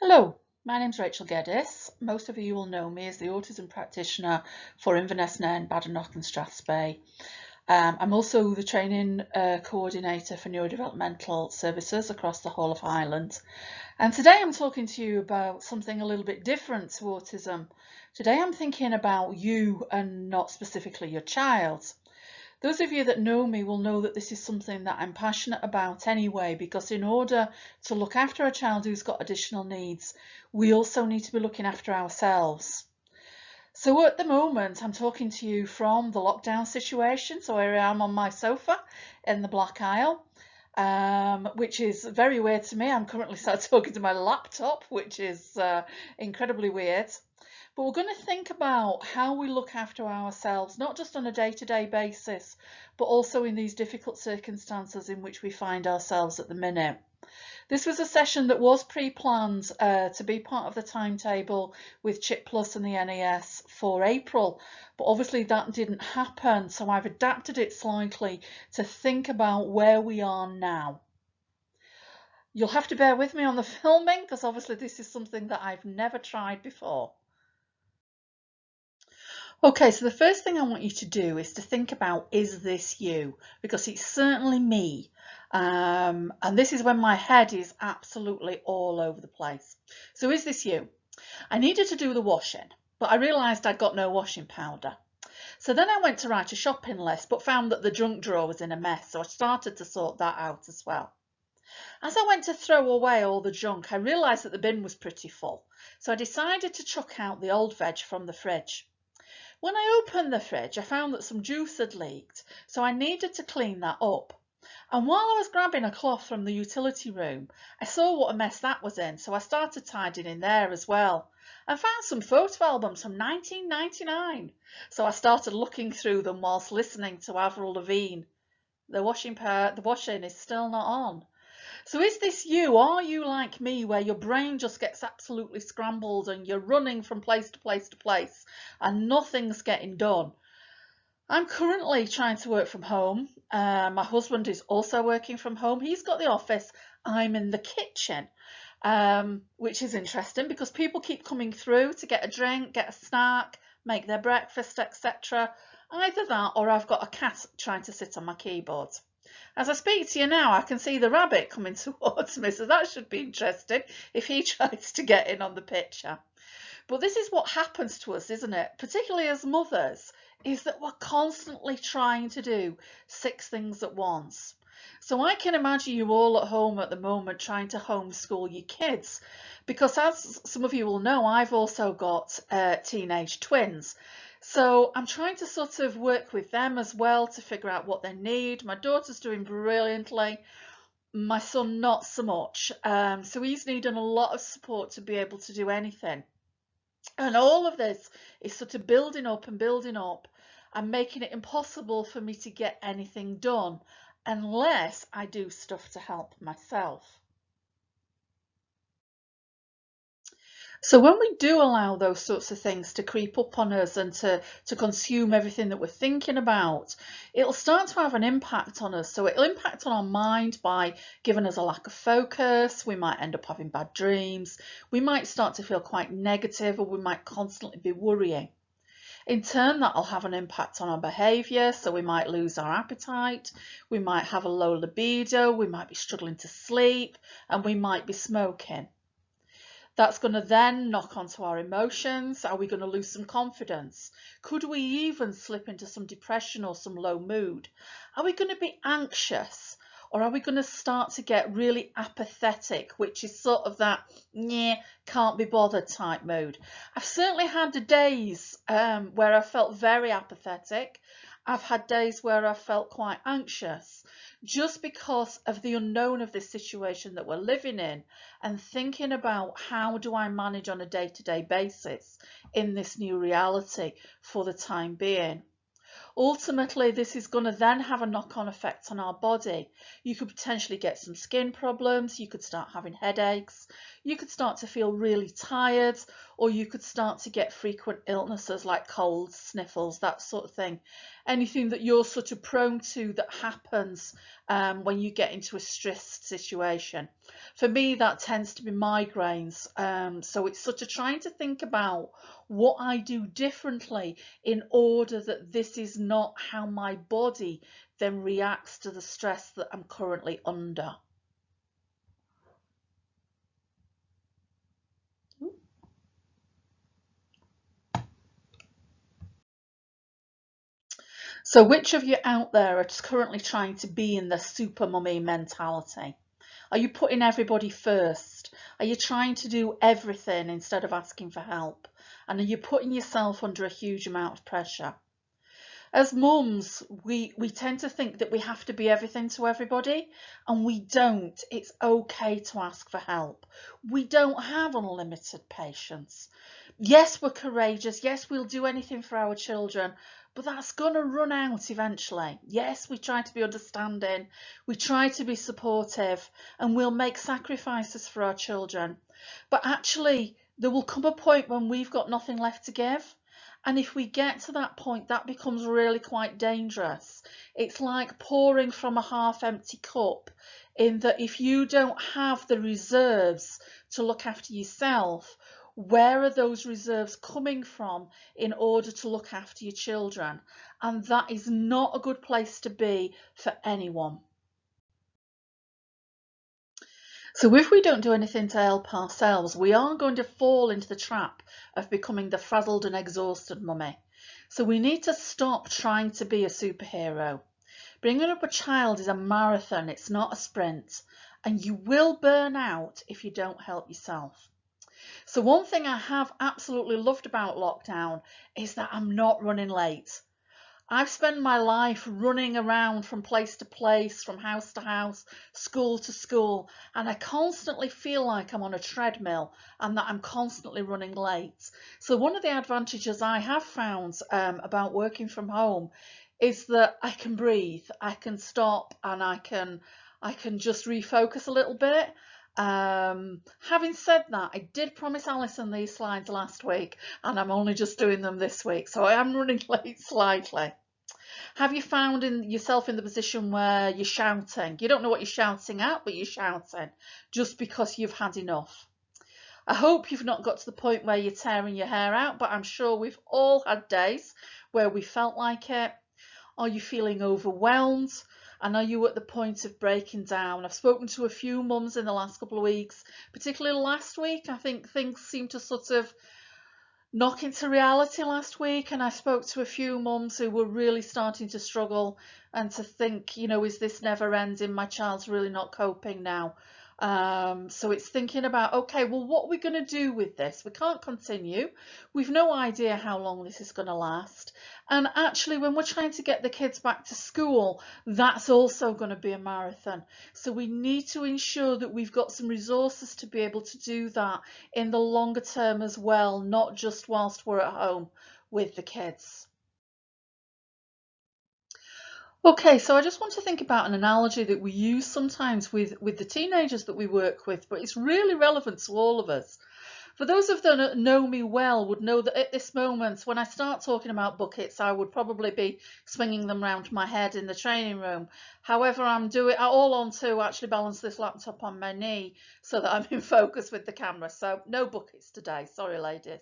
Hello, my name's Rachel Geddes. Most of you will know me as the autism practitioner for Inverness and Badenoch and Strathspey. I'm also the training coordinator for neurodevelopmental services across the whole of Highland. And today I'm talking to you about something a little bit different to autism. Today I'm thinking about you and not specifically your child. Those of you that know me will know that this is something that I'm passionate about anyway, because in order to look after a child who's got additional needs, we also need to be looking after ourselves. So at the moment, I'm talking to you from the lockdown situation. So here I am on my sofa in the Black Isle, which is very weird to me. I'm currently sat talking to my laptop, which is incredibly weird. But we're going to think about how we look after ourselves, not just on a day-to-day basis, but also in these difficult circumstances in which we find ourselves at the minute. This was a session that was pre-planned to be part of the timetable with CHIP Plus and the NAS for April, but obviously that didn't happen, so I've adapted it slightly to think about where we are now. You'll have to bear with me on the filming because obviously this is something that I've never tried before. Okay, so the first thing I want you to do is to think about, is this you? Because it's certainly me. And this is when my head is absolutely all over the place. So is this you? I needed to do the washing, but I realised I'd got no washing powder. So then I went to write a shopping list, but found that the junk drawer was in a mess. So I started to sort that out as well. As I went to throw away all the junk, I realised that the bin was pretty full. So I decided to chuck out the old veg from the fridge. When I opened the fridge, I found that some juice had leaked, so I needed to clean that up. And while I was grabbing a cloth from the utility room, I saw what a mess that was in, so I started tidying in there as well. I found some photo albums from 1999, so I started looking through them whilst listening to Avril Lavigne. The washing is still not on. So is this you? Are you like me, where your brain just gets absolutely scrambled and you're running from place to place to place and nothing's getting done? I'm currently trying to work from home. My husband is also working from home. He's got the office. I'm in the kitchen, which is interesting because people keep coming through to get a drink, get a snack, make their breakfast, etc. Either that or I've got a cat trying to sit on my keyboard. As I speak to you now, I can see the rabbit coming towards me, so that should be interesting if he tries to get in on the picture. But this is what happens to us, isn't it? Particularly as mothers, is that we're constantly trying to do 6 things at once. So I can imagine you all at home at the moment trying to homeschool your kids, because as some of you will know, I've also got teenage twins. So I'm trying to sort of work with them as well to figure out what they need. My daughter's doing brilliantly. My son not so much. So he's needing a lot of support to be able to do anything. And all of this is sort of building up and making it impossible for me to get anything done unless I do stuff to help myself. So when we do allow those sorts of things to creep up on us and to consume everything that we're thinking about, it'll start to have an impact on us. So it'll impact on our mind by giving us a lack of focus. We might end up having bad dreams. We might start to feel quite negative, or we might constantly be worrying. In turn, that'll have an impact on our behaviour. So we might lose our appetite, we might have a low libido, we might be struggling to sleep, and we might be smoking. That's going to then knock onto our emotions. Are we going to lose some confidence? Could we even slip into some depression or some low mood? Are we going to be anxious? Or are we going to start to get really apathetic, which is sort of that, can't be bothered type mood? I've certainly had the days where I felt very apathetic. I've had days where I felt quite anxious, just because of the unknown of this situation that we're living in and thinking about how do I manage on a day-to-day basis in this new reality for the time being. Ultimately, this is going to then have a knock-on effect on our body. You could potentially get some skin problems, you could start having headaches, you could start to feel really tired, or you could start to get frequent illnesses like colds, sniffles, that sort of thing. Anything that you're sort of prone to that happens when you get into a stressed situation. For me, that tends to be migraines. So it's sort of trying to think about what I do differently in order that this is not how my body then reacts to the stress that I'm currently under. So which of you out there are currently trying to be in the super mummy mentality? Are you putting everybody first? Are you trying to do everything instead of asking for help? And are you putting yourself under a huge amount of pressure? As mums, we tend to think that we have to be everything to everybody, and we don't. It's okay to ask for help. We don't have unlimited patience. Yes, we're courageous. Yes, we'll do anything for our children, but that's going to run out eventually. Yes, we try to be understanding, we try to be supportive, and we'll make sacrifices for our children. But actually, there will come a point when we've got nothing left to give. And if we get to that point, that becomes really quite dangerous. It's like pouring from a half-empty cup, in that if you don't have the reserves to look after yourself, where are those reserves coming from in order to look after your children? And that is not a good place to be for anyone. So if we don't do anything to help ourselves, we are going to fall into the trap of becoming the frazzled and exhausted mummy. So we need to stop trying to be a superhero. Bringing up a child is a marathon, it's not a sprint, and you will burn out if you don't help yourself. So one thing I have absolutely loved about lockdown is that I'm not running late. I've spent my life running around from place to place, from house to house, school to school, and I constantly feel like I'm on a treadmill and that I'm constantly running late. So one of the advantages I have found about working from home is that I can breathe, I can stop, and I can just refocus a little bit. Having said that, I did promise Alison these slides last week, and I'm only just doing them this week, so I am running late slightly. Have you found yourself in the position where you're shouting? You don't know what you're shouting at, but you're shouting just because you've had enough. I hope you've not got to the point where you're tearing your hair out, but I'm sure we've all had days where we felt like it. Are you feeling overwhelmed? And are you at the point of breaking down? I've spoken to a few mums in the last couple of weeks, particularly last week. I think things seem to sort of knock into reality last week, and I spoke to a few mums who were really starting to struggle and to think, you know, is this never ending? My child's really not coping now. So it's thinking about, okay, well, what are we going to do with this? We can't continue. We've no idea how long this is going to last. And actually, when we're trying to get the kids back to school, that's also going to be a marathon. So we need to ensure that we've got some resources to be able to do that in the longer term as well, not just whilst we're at home with the kids. Okay, so I just want to think about an analogy that we use sometimes with the teenagers that we work with, but it's really relevant to all of us. For those of them that know me well would know that at this moment, when I start talking about buckets, I would probably be swinging them round my head in the training room. However, I'm all on to actually balance this laptop on my knee so that I'm in focus with the camera. So no buckets today, sorry ladies.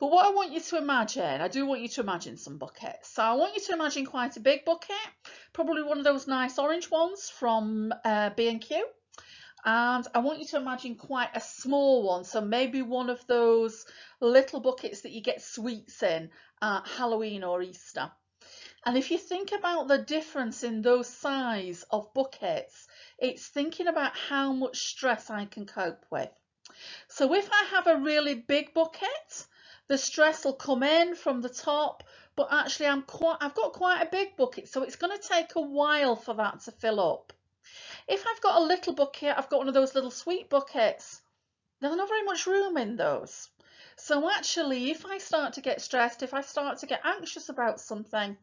But what I want you to imagine, I do want you to imagine some buckets. So I want you to imagine quite a big bucket, probably one of those nice orange ones from B&Q. And I want you to imagine quite a small one, so maybe one of those little buckets that you get sweets in at Halloween or Easter. And if you think about the difference in those size of buckets, it's thinking about how much stress I can cope with. So if I have a really big bucket, the stress will come in from the top, but actually I've got quite a big bucket, so it's going to take a while for that to fill up. If I've got a little bucket, I've got one of those little sweet buckets, there's not very much room in those. So actually, if I start to get stressed, if I start to get anxious about something,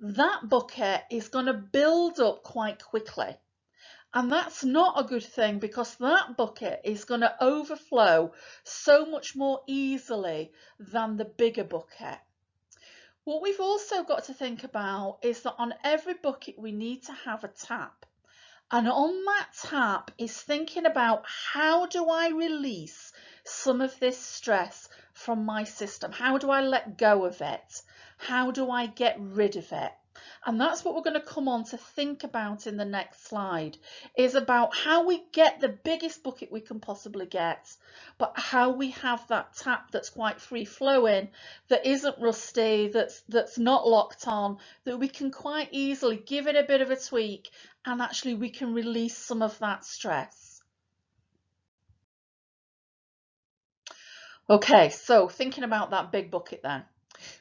that bucket is going to build up quite quickly. And that's not a good thing, because that bucket is going to overflow so much more easily than the bigger bucket. What we've also got to think about is that on every bucket we need to have a tap. And on that tap is thinking about, how do I release some of this stress from my system? How do I let go of it? How do I get rid of it? And that's what we're going to come on to think about in the next slide, is about how we get the biggest bucket we can possibly get, but how we have that tap that's quite free flowing, that isn't rusty, that's not locked on, that we can quite easily give it a bit of a tweak, and actually we can release some of that stress. Okay, so thinking about that big bucket then.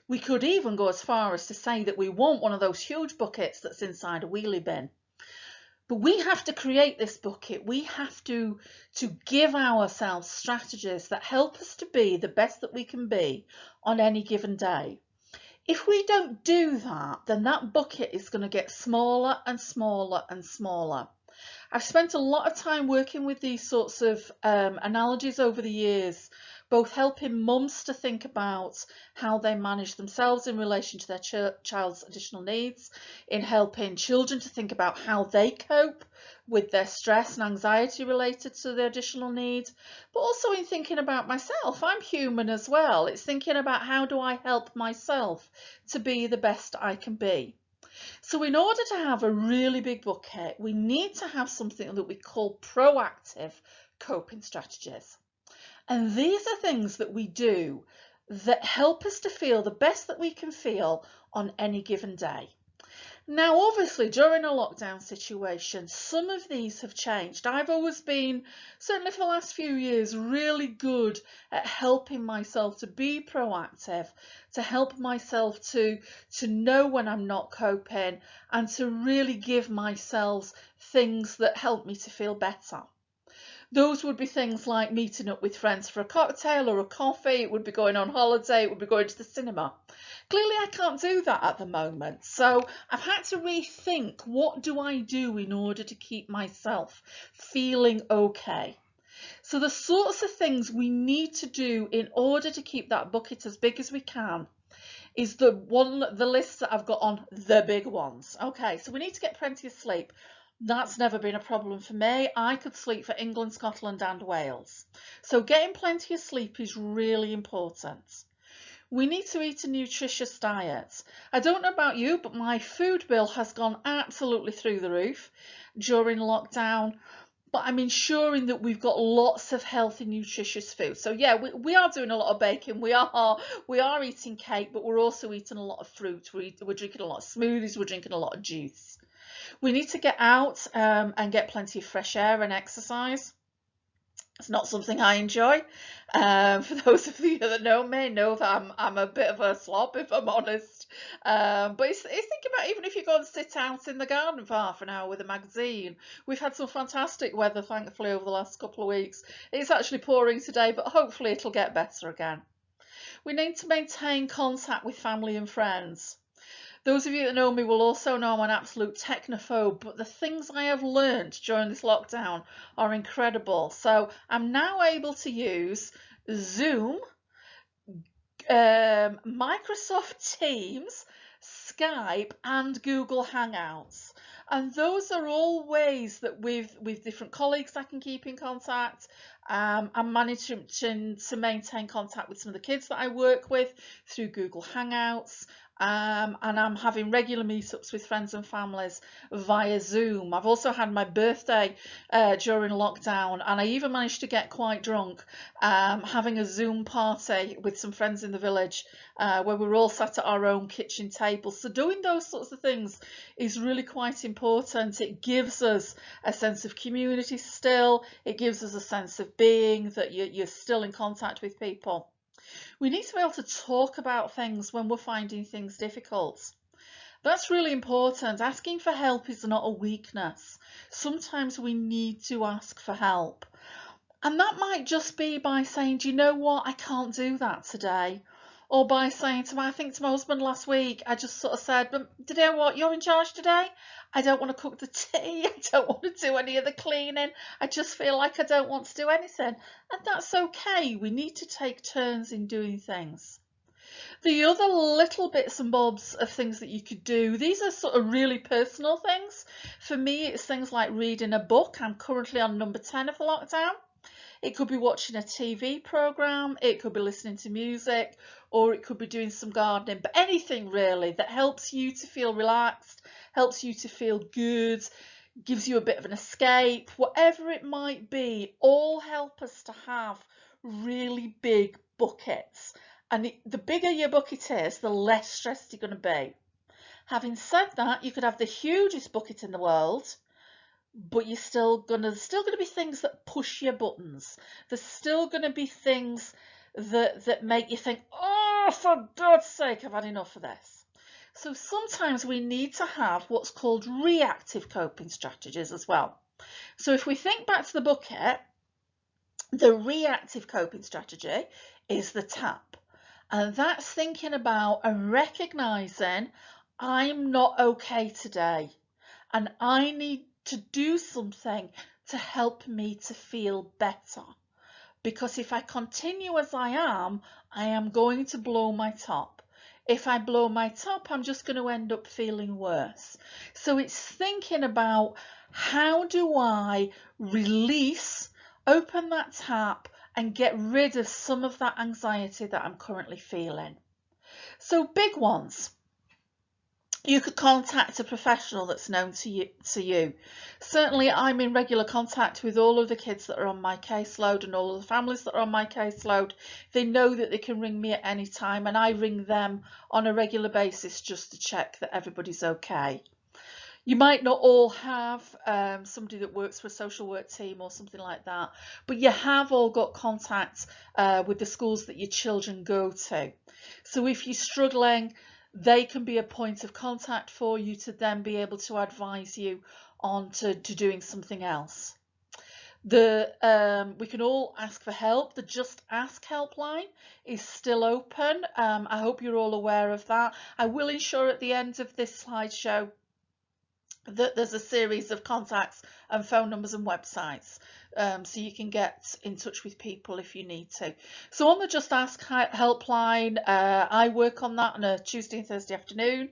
We could even go as far as to say that we want one of those huge buckets that's inside a wheelie bin. But we have to create this bucket. We have to give ourselves strategies that help us to be the best that we can be on any given day. If we don't do that, then that bucket is going to get smaller and smaller and smaller. I've spent a lot of time working with these sorts of analogies over the years, both helping mums to think about how they manage themselves in relation to their child's additional needs, in helping children to think about how they cope with their stress and anxiety related to their additional needs, but also in thinking about myself. I'm human as well. It's thinking about, how do I help myself to be the best I can be? So in order to have a really big bucket, we need to have something that we call proactive coping strategies. And these are things that we do that help us to feel the best that we can feel on any given day. Now, obviously, during a lockdown situation, some of these have changed. I've always been, certainly for the last few years, really good at helping myself to be proactive, to help myself to know when I'm not coping, and to really give myself things that help me to feel better. Those would be things like meeting up with friends for a cocktail or a coffee. It would be going on holiday. It would be going to the cinema. Clearly, I can't do that at the moment. So I've had to rethink, what do I do in order to keep myself feeling okay? So the sorts of things we need to do in order to keep that bucket as big as we can is the list that I've got on the big ones. Okay, so we need to get plenty of sleep. That's never been a problem for me. I could sleep for England, Scotland and Wales. So getting plenty of sleep is really important. We need to eat a nutritious diet. I don't know about you, but my food bill has gone absolutely through the roof during lockdown. But I'm ensuring that we've got lots of healthy, nutritious food. So yeah, we are doing a lot of baking. We are eating cake, but we're also eating a lot of fruit. We're drinking a lot of smoothies. We're drinking a lot of juice. We need to get out and get plenty of fresh air and exercise. It's not something I enjoy. For those of you that know me, know that I'm a bit of a slob, if I'm honest. But it's think about, even if you go and sit out in the garden for half an hour with a magazine. We've had some fantastic weather, thankfully, over the last couple of weeks. It's actually pouring today, but hopefully it'll get better again. We need to maintain contact with family and friends. Those of you that know me will also know I'm an absolute technophobe, but the things I have learned during this lockdown are incredible. So I'm now able to use Zoom, Microsoft Teams, Skype and Google Hangouts. And those are all ways that with different colleagues I can keep in contact. I'm managing to maintain contact with some of the kids that I work with through Google Hangouts. And I'm having regular meetups with friends and families via Zoom. I've also had my birthday during lockdown, and I even managed to get quite drunk having a Zoom party with some friends in the village where we're all sat at our own kitchen table. So doing those sorts of things is really quite important. It gives us a sense of community still. It gives us a sense of being, that you're still in contact with people. We need to be able to talk about things when we're finding things difficult. That's really important. Asking for help is not a weakness. Sometimes we need to ask for help. And that might just be by saying, do you know what, I can't do that today. or by saying I think to my husband last week, I just sort of said, "Do you know what? You're in charge today. I don't want to cook the tea. I don't want to do any of the cleaning. I just feel like I don't want to do anything." And that's okay. We need to take turns in doing things. The other little bits and bobs of things that you could do, these are sort of really personal things. For me, it's things like reading a book. I'm currently on number 10 of the lockdown. It could be watching a TV program, it could be listening to music, or it could be doing some gardening, but anything really that helps you to feel relaxed, helps you to feel good, gives you a bit of an escape, whatever it might be, all help us to have really big buckets. And the bigger your bucket is, the less stressed you're going to be. Having said that, you could have the hugest bucket in the world, but you're still gonna be things that push your buttons. There's still gonna be things that make you think, oh, for God's sake, I've had enough of this. So sometimes we need to have what's called reactive coping strategies as well. So if we think back to the bucket, the reactive coping strategy is the tap. And that's thinking about and recognizing I'm not okay today and I need to do something to help me to feel better. Because if I continue as I am going to blow my top. If I blow my top, I'm just going to end up feeling worse. So it's thinking about how do I release, open that tap and get rid of some of that anxiety that I'm currently feeling. So big ones. You could contact a professional that's known to you. Certainly, I'm in regular contact with all of the kids that are on my caseload and all of the families that are on my caseload. They know that they can ring me at any time, and I ring them on a regular basis just to check that everybody's okay. You might not all have somebody that works for a social work team or something like that, but you have all got contact with the schools that your children go to. So if you're struggling, they can be a point of contact for you to then be able to advise you on to doing something else. We can all ask for help. The Just Ask helpline is still open. I hope you're all aware of that. I will ensure at the end of this slideshow that there's a series of contacts and phone numbers and websites, so you can get in touch with people if you need to. So on the Just Ask helpline, I work on that on a Tuesday and Thursday afternoon.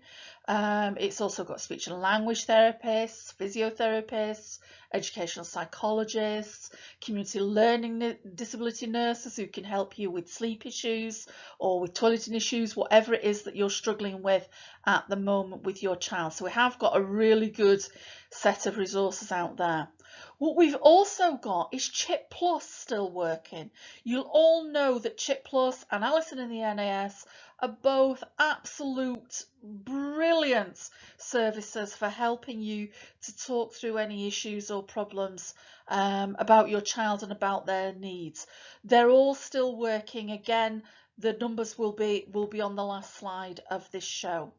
It's also got speech and language therapists, physiotherapists, educational psychologists, community learning disability nurses who can help you with sleep issues or with toileting issues, whatever it is that you're struggling with at the moment with your child. So we have got a really good set of resources out there. What we've also got is Chip Plus still working. You'll all know that Chip Plus and Alison in the NAS are both absolute brilliant services for helping you to talk through any issues or problems about your child and about their needs. They're all still working. Again, the numbers will be on the last slide of this show.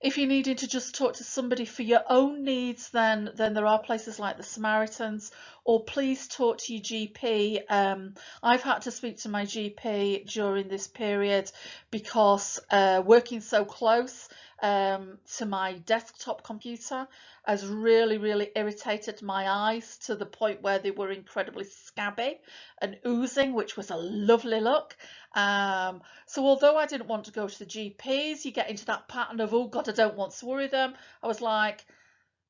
If you're needing to just talk to somebody for your own needs, then there are places like the Samaritans, or please talk to your GP. I've had to speak to my GP during this period because working so close to my desktop computer has really irritated my eyes to the point where they were incredibly scabby and oozing, which was a lovely look. So although I didn't want to go to the GPs, you get into that pattern of, oh God, I don't want to worry them. I was like,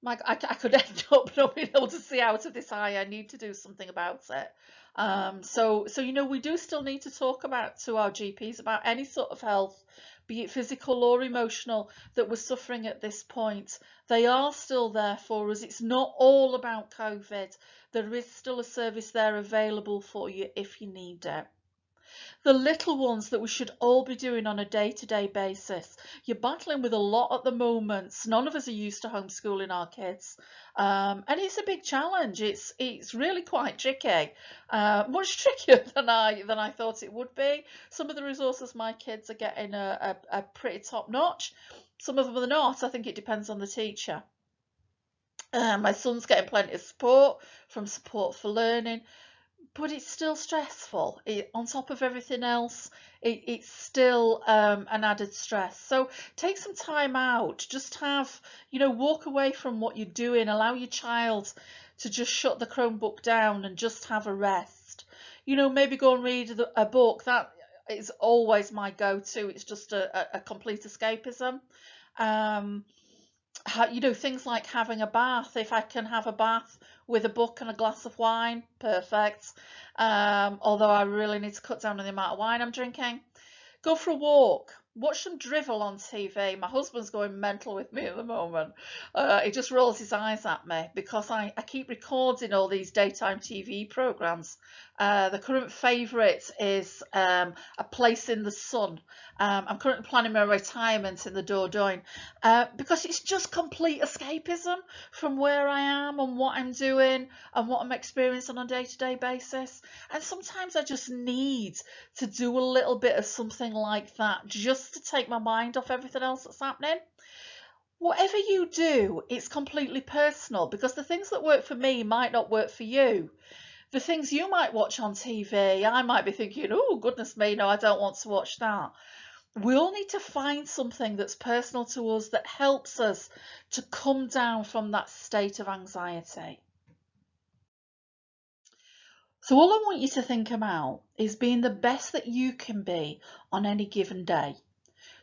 I could end up not being able to see out of this eye. I need to do something about it. So you know, we do still need to talk to our GPs about any sort of health, be it physical or emotional, that we're suffering at this point. They are still there for us. It's not all about COVID. There is still a service there available for you if you need it. The little ones that we should all be doing on a day-to-day basis. You're battling with a lot at the moment. None of us are used to homeschooling our kids, and it's a big challenge. It's really quite tricky, much trickier than I thought it would be. Some of the resources my kids are getting are pretty top notch. Some of them are not. I think it depends on the teacher. My son's getting plenty of support from Support for Learning. but it's still stressful. On top of everything else, it's still an added stress. So take some time out. Just have, walk away from what you're doing. Allow your child to just shut the Chromebook down and just have a rest. Maybe go and read a book. That is always my go-to. It's just a complete escapism. Um, things like having a bath. If I can have a bath with a book and a glass of wine, perfect. Although I really need to cut down on the amount of wine I'm drinking. Go for a walk. Watch some drivel on TV. My husband's going mental with me at the moment. He just rolls his eyes at me because I keep recording all these daytime TV programs. The current favourite is A Place in the Sun. I'm currently planning my retirement in the Dordogne because it's just complete escapism from where I am and what I'm doing and what I'm experiencing on a day-to-day basis. And sometimes I just need to do a little bit of something like that just to take my mind off everything else that's happening. Whatever you do, it's completely personal because the things that work for me might not work for you. The things you might watch on TV, I might be thinking, oh, goodness me, no, I don't want to watch that. We all need to find something that's personal to us that helps us to come down from that state of anxiety. So all I want you to think about is being the best that you can be on any given day.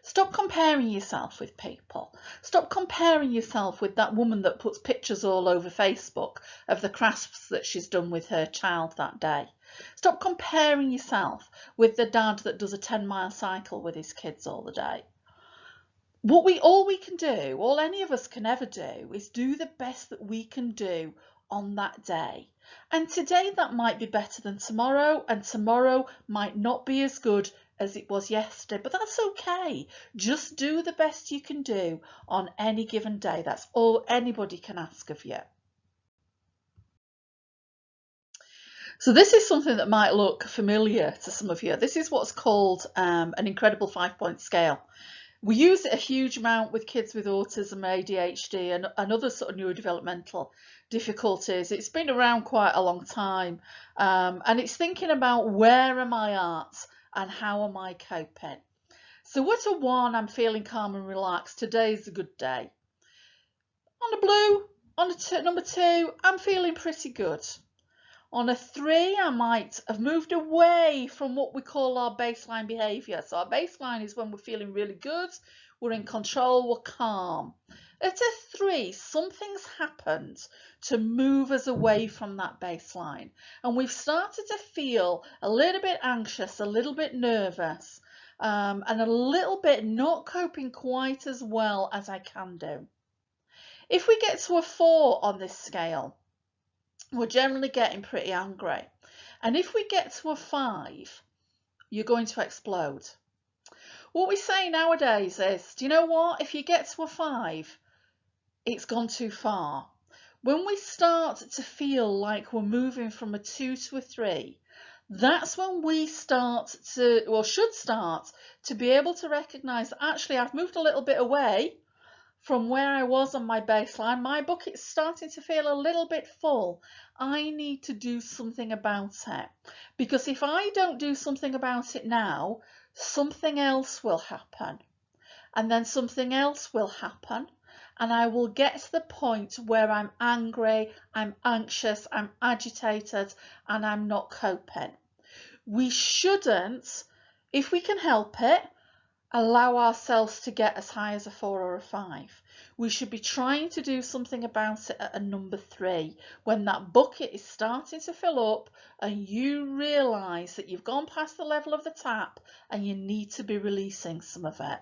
Stop comparing yourself with people. Stop comparing yourself with that woman that puts pictures all over Facebook of the crafts that she's done with her child that day. Stop comparing yourself with the dad that does a 10-mile cycle with his kids all the day. All we can do, all any of us can ever do, is do the best that we can do on that day. And today that might be better than tomorrow, and tomorrow might not be as good as it was yesterday, but that's okay. Just do the best you can do on any given day. That's all anybody can ask of you. So this is something that might look familiar to some of you. This is what's called an incredible 5-point scale. We use it a huge amount with kids with autism, ADHD and other sort of neurodevelopmental difficulties. It's been around quite a long time and it's thinking about where am I at and how am I coping. So at a 1, I'm feeling calm and relaxed. Today's a good day. On a blue, on a number 2, I'm feeling pretty good. On a 3, I might have moved away from what we call our baseline behaviour. So our baseline is when we're feeling really good, we're in control, we're calm. At a 3, something's happened to move us away from that baseline. And we've started to feel a little bit anxious, a little bit nervous, and a little bit not coping quite as well as I can do. If we get to a 4 on this scale, we're generally getting pretty angry. And if we get to a 5, you're going to explode. What we say nowadays is, do you know what? If you get to a 5, it's gone too far. When we start to feel like we're moving from a 2 to a 3, that's when we start to, or should start, to be able to recognise that actually I've moved a little bit away from where I was on my baseline. My bucket's starting to feel a little bit full. I need to do something about it. Because if I don't do something about it now, something else will happen. And then something else will happen. And I will get to the point where I'm angry, I'm anxious, I'm agitated, and I'm not coping. We shouldn't, if we can help it, allow ourselves to get as high as a 4 or a 5. We should be trying to do something about it at a number 3 when that bucket is starting to fill up and you realise that you've gone past the level of the tap and you need to be releasing some of it.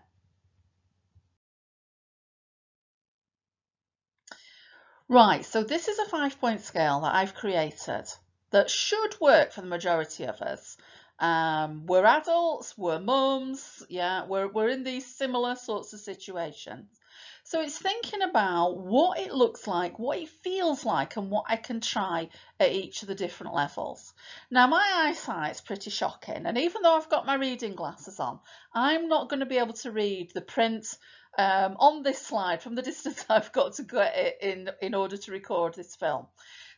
Right, so this is a 5-point scale that I've created that should work for the majority of us. We're adults, we're mums, yeah, we're in these similar sorts of situations. So it's thinking about what it looks like, what it feels like, and what I can try at each of the different levels. Now, my eyesight's pretty shocking, and even though I've got my reading glasses on, I'm not going to be able to read the print on this slide from the distance I've got to get it in order to record this film.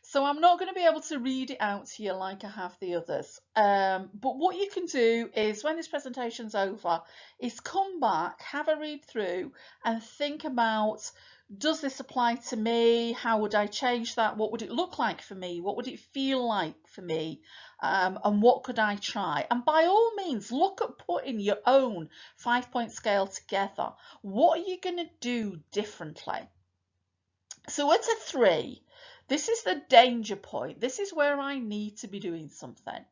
So I'm not going to be able to read it out to you like I have the others. But what you can do is when this presentation's over, is come back, have a read through and think about, does this apply to me? How would I change that? What would it look like for me? What would it feel like for me? And what could I try? And by all means, look at putting your own 5-point scale together. What are you going to do differently? So at a 3, this is the danger point. This is where I need to be doing something.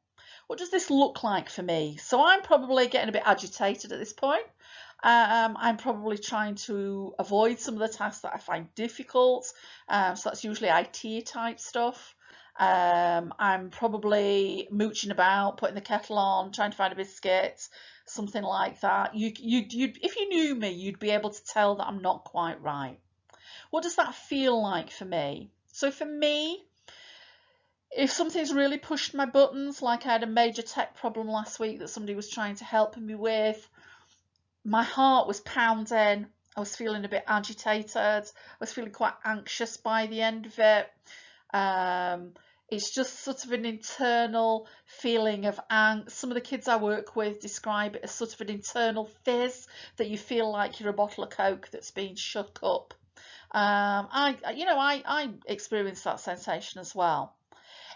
What does this look like for me? So I'm probably getting a bit agitated at this point. I'm probably trying to avoid some of the tasks that I find difficult. So that's usually IT type stuff. I'm probably mooching about, putting the kettle on, trying to find a biscuit, something like that. If you knew me, you'd be able to tell that I'm not quite right. What does that feel like for me? So for me, if something's really pushed my buttons, like I had a major tech problem last week that somebody was trying to help me with, my heart was pounding, I was feeling a bit agitated, I was feeling quite anxious by the end of it. It's just sort of an internal feeling of angst. Some of the kids I work with describe it as sort of an internal fizz, that you feel like you're a bottle of Coke that's been shook up. I experience that sensation as well.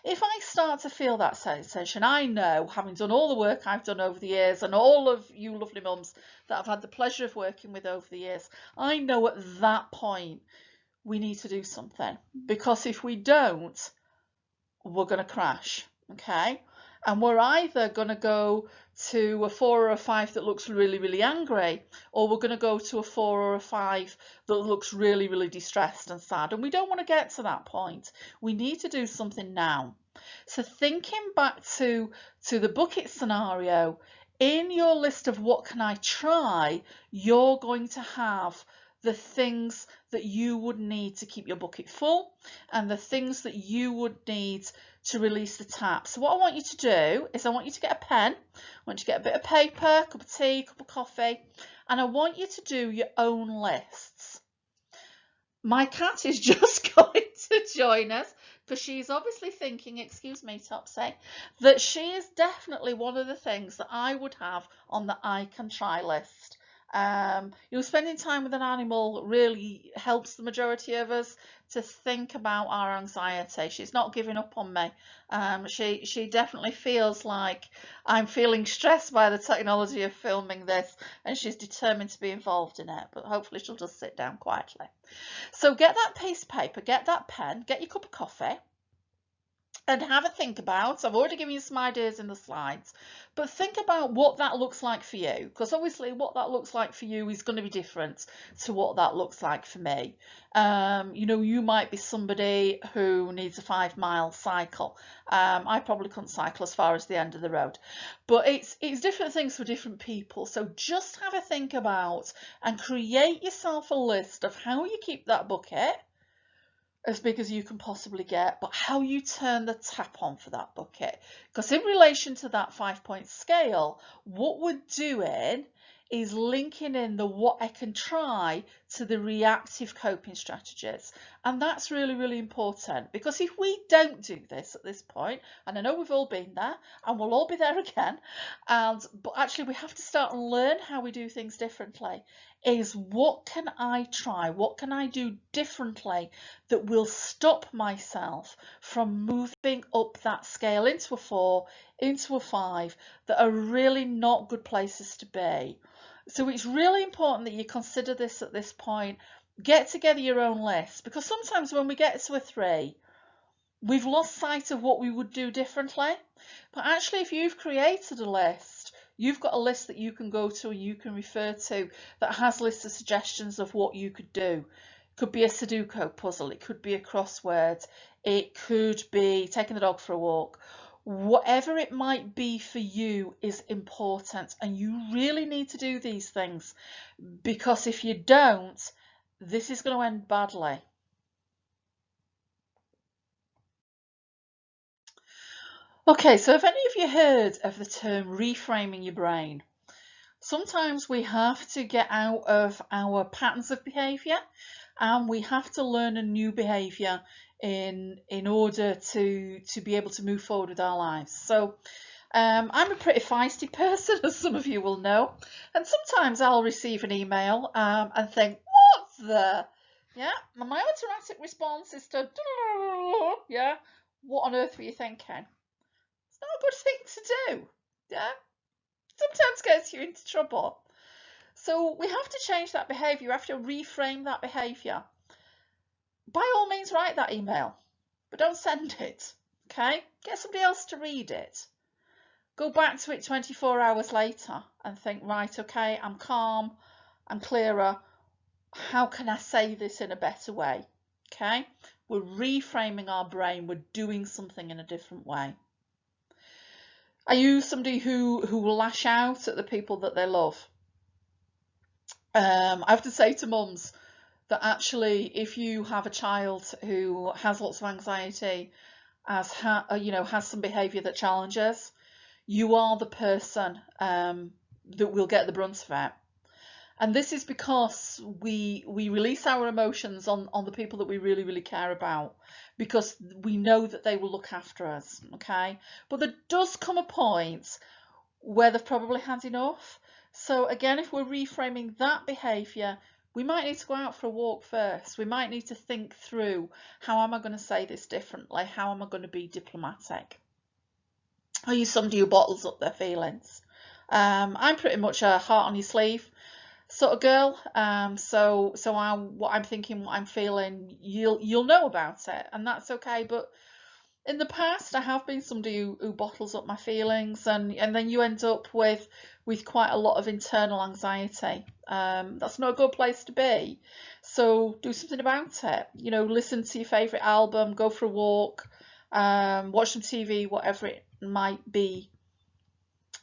If I start to feel that sensation, I know, having done all the work I've done over the years and all of you lovely mums that I've had the pleasure of working with over the years, I know at that point we need to do something, because if we don't, we're going to crash, okay? And we're either going to go to a 4 or a 5 that looks really, really angry, or we're going to go to a 4 or a 5 that looks really, really distressed and sad. And we don't want to get to that point. We need to do something now. So thinking back to the bucket scenario, in your list of what can I try, you're going to have the things that you would need to keep your bucket full and the things that you would need to release the tap. So what I want you to do is I want you to get a pen, I want you to get a bit of paper, a cup of tea, a cup of coffee, and I want you to do your own lists. My cat is just going to join us because she's obviously thinking, excuse me, Topsy, that she is definitely one of the things that I would have on the I can try list. Spending time with an animal really helps the majority of us to think about our anxiety. She's not giving up on me. She definitely feels like I'm feeling stressed by the technology of filming this, and she's determined to be involved in it, but hopefully she'll just sit down quietly. So get that piece of paper, get that pen, get your cup of coffee, and have a think about, I've already given you some ideas in the slides, but think about what that looks like for you, because obviously what that looks like for you is going to be different to what that looks like for me. You might be somebody who needs a 5-mile cycle. I probably couldn't cycle as far as the end of the road, but it's different things for different people. So just have a think about and create yourself a list of how you keep that bucket as big as you can possibly get, but how you turn the tap on for that bucket. Because in relation to that 5-point scale, what we're doing is linking in the what I can try to the reactive coping strategies. And that's really, really important, because if we don't do this at this point, and I know we've all been there and we'll all be there again, but actually we have to start and learn how we do things differently, is what can I try? What can I do differently that will stop myself from moving up that scale into a 4, into a 5, that are really not good places to be? So it's really important that you consider this at this point. Get together your own list, because sometimes when we get to a 3, we've lost sight of what we would do differently. But actually, if you've created a list, you've got a list that you can go to and you can refer to that has lists of suggestions of what you could do. It could be a Sudoku puzzle, it could be a crossword, it could be taking the dog for a walk. Whatever it might be for you is important, and you really need to do these things, because if you don't, this is going to end badly. Okay, so have any of you heard of the term reframing your brain? Sometimes we have to get out of our patterns of behaviour and we have to learn a new behaviour in order to be able to move forward with our lives. So I'm a pretty feisty person, as some of you will know, and sometimes I'll receive an email and think, what the? Yeah, and my automatic response is to, yeah, what on earth were you thinking? It's not a good thing to do. Yeah, sometimes gets you into trouble. So we have to change that behaviour. You have to reframe that behaviour. By all means, write that email, but don't send it. Okay? Get somebody else to read it. Go back to it 24 hours later and think, right, okay, I'm calm, I'm clearer. How can I say this in a better way? Okay? We're reframing our brain. We're doing something in a different way. Are you somebody who will lash out at the people that they love? I have to say to mums that actually, if you have a child who has lots of anxiety, has some behaviour that challenges, you are the person that will get the brunt of it. And this is because we release our emotions on the people that we really, really care about, because we know that they will look after us, okay? But there does come a point where they've probably had enough. So again, if we're reframing that behaviour, we might need to go out for a walk first. We might need to think through, how am I going to say this differently? How am I going to be diplomatic? Are you somebody who bottles up their feelings? I'm pretty much a heart on your sleeve sort of girl. What I'm thinking, what I'm feeling, you'll know about it, and that's okay. But in the past, I have been somebody who bottles up my feelings, and then you end up with quite a lot of internal anxiety. That's not a good place to be. So do something about it. You know, listen to your favourite album, go for a walk, watch some TV, whatever it might be.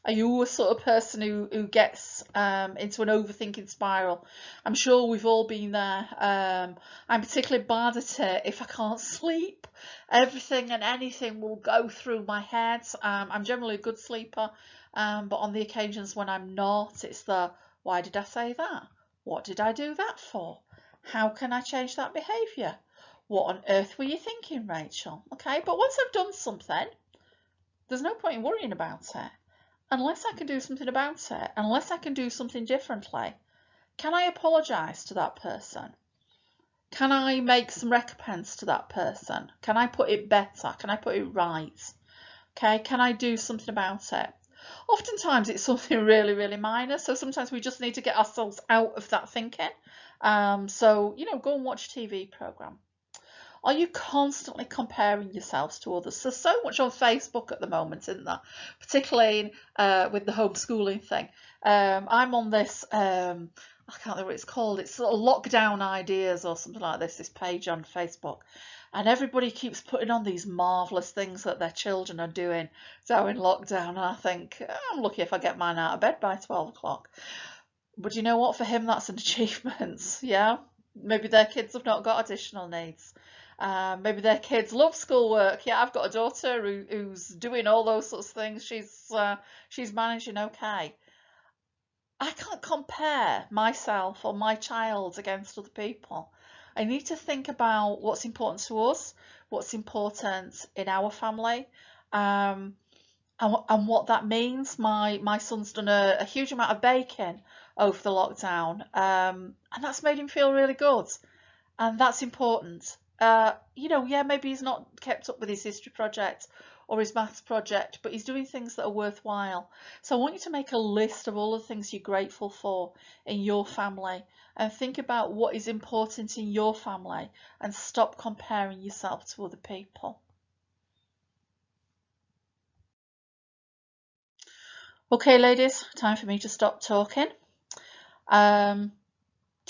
Are you a sort of person who gets into an overthinking spiral? I'm sure we've all been there. I'm particularly bad at it if I can't sleep. Everything and anything will go through my head. I'm generally a good sleeper, but on the occasions when I'm not, it's the, why did I say that? What did I do that for? How can I change that behaviour? What on earth were you thinking, Rachel? Okay, but once I've done something, there's no point in worrying about it. Unless I can do something about it, unless I can do something differently, can I apologise to that person? Can I make some recompense to that person? Can I put it better? Can I put it right? Okay, can I do something about it? Oftentimes it's something really, really minor, so sometimes we just need to get ourselves out of that thinking. Go and watch a TV programme. Are you constantly comparing yourselves to others? There's so much on Facebook at the moment, isn't there? Particularly with the homeschooling thing. I'm on this, I can't think what it's called. It's sort of lockdown ideas or something like this page on Facebook. And everybody keeps putting on these marvellous things that their children are doing during lockdown. And I think, I'm lucky if I get mine out of bed by 12 o'clock. But you know what? For him, that's an achievement. Yeah. Maybe their kids have not got additional needs. Maybe their kids love schoolwork. Yeah, I've got a daughter who's doing all those sorts of things. She's managing okay. I can't compare myself or my child against other people. I need to think about what's important to us, what's important in our family, and what that means. My son's done a huge amount of baking over the lockdown, and that's made him feel really good, and that's important. Maybe he's not kept up with his history project or his maths project, but he's doing things that are worthwhile. So I want you to make a list of all the things you're grateful for in your family, and think about what is important in your family, and stop comparing yourself to other people. Okay, ladies, time for me to stop talking. Do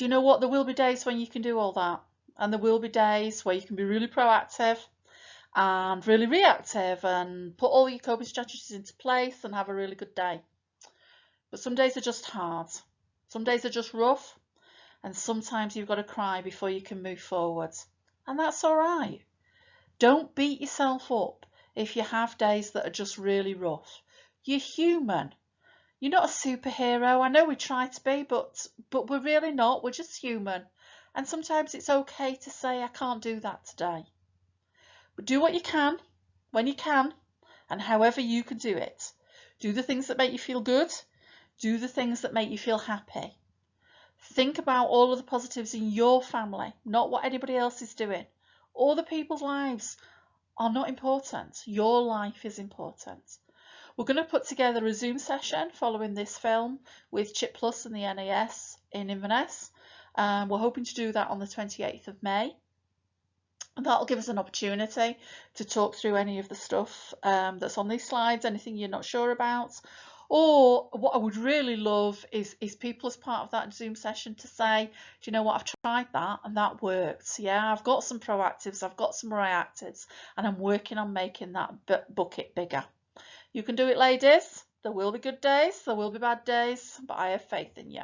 you know what? There will be days when you can do all that. And there will be days where you can be really proactive and really reactive and put all your coping strategies into place and have a really good day. But some days are just hard. Some days are just rough. And sometimes you've got to cry before you can move forward. And that's all right. Don't beat yourself up if you have days that are just really rough. You're human. You're not a superhero. I know we try to be, but we're really not. We're just human. And sometimes it's okay to say, I can't do that today. But do what you can, when you can, and however you can do it. Do the things that make you feel good. Do the things that make you feel happy. Think about all of the positives in your family, not what anybody else is doing. Other people's lives are not important. Your life is important. We're going to put together a Zoom session following this film with Chip Plus and the NAS in Inverness. We're hoping to do that on the 28th of May. And that'll give us an opportunity to talk through any of the stuff that's on these slides, anything you're not sure about. Or what I would really love is people as part of that Zoom session to say, do you know what, I've tried that and that worked. Yeah, I've got some proactives, I've got some reactives, and I'm working on making that bucket bigger. You can do it, ladies. There will be good days, there will be bad days, but I have faith in you.